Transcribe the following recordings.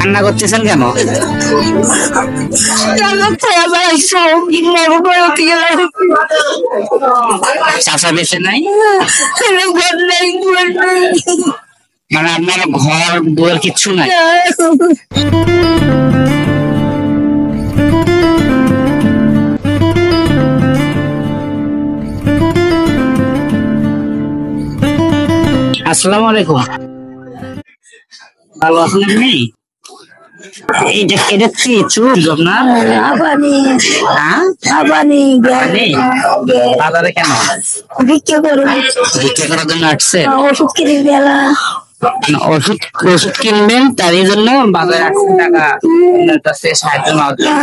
কান্না করতেছেন কেন? চাচা বেঁচে নাই, মানে আপনার ঘর দুয়ার কিচ্ছু নাই? আসসালামু আলাইকুম, ভালো আছেন আপনি? এটা কি চুপ আপনার? বাজারে কেন? ভিক্ষা করার জন্য আসছে? ওষুধ কিনে বেলা ওষুধ কিনবেন, তার জন্য বাজারে আসছেন টাকা কাছে সাহায্য নেওয়ার জন্য।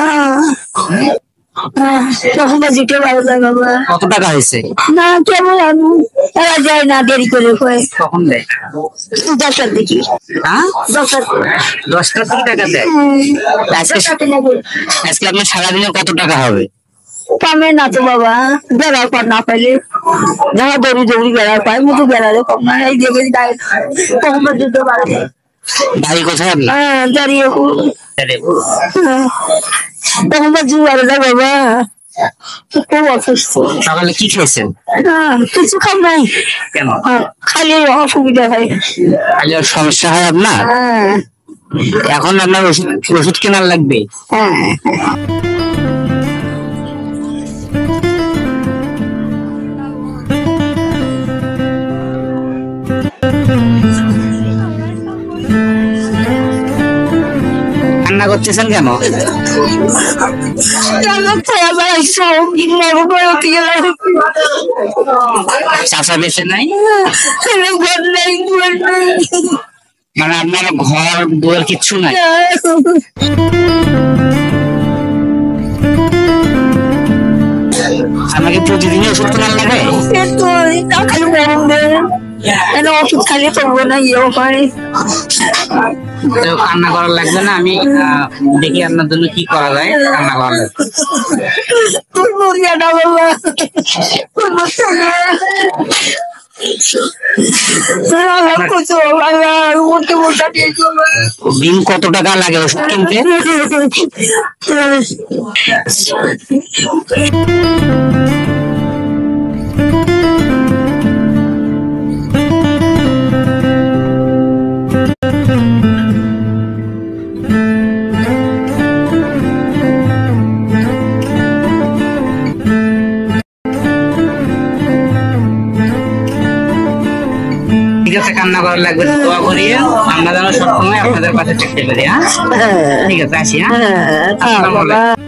কত টাকা হয়েছে? না কেমন এরা যায় না, দেরি করে কখন দেয়? 10টার দিকে। 10টার দিকে টাকা দেয়? আজকে আপনার সারাদিনে কত টাকা হবে? কামে না তো বাবা, বেড়ার পর না পাইলে যারা দৌড়ি বেড়ার পায় মতো বেড়ালে কম না। এই যে বাড়ি কোথায় আপনার? দাঁড়িয়ে বাবা, খুব অসুস্থ। সকালে কি খেয়েছেন? কিছু খাম নাই। কেন? খালি অসুবিধা হয়, খালি সমস্যা হয় আপনার। এখন আপনার ওষুধ কেনার লাগবে। কান্না করতেছেন কেন? চাচা বেঁচে নাই, মানে আপনার ঘর দুয়ার কিচ্ছু নাই? আমাকে প্রতিদিনই ওষুধ কেনার লাগে? ওষুধ খালি করবো না, ইয়েও হয়। কান্না করার লাগবে না, আমি দেখি আপনার জন্য কি করা যায়। কান্না করার দিন কত টাকা লাগে ওষুধ কিনতে? ঠিক আছে, কান্না করার লাগবে, দোয়া করিয়ে আমরা যেন সবসময় আপনাদের পাশে থাকতে পারি। ঠিক আছে, আসি। হ্যাঁ।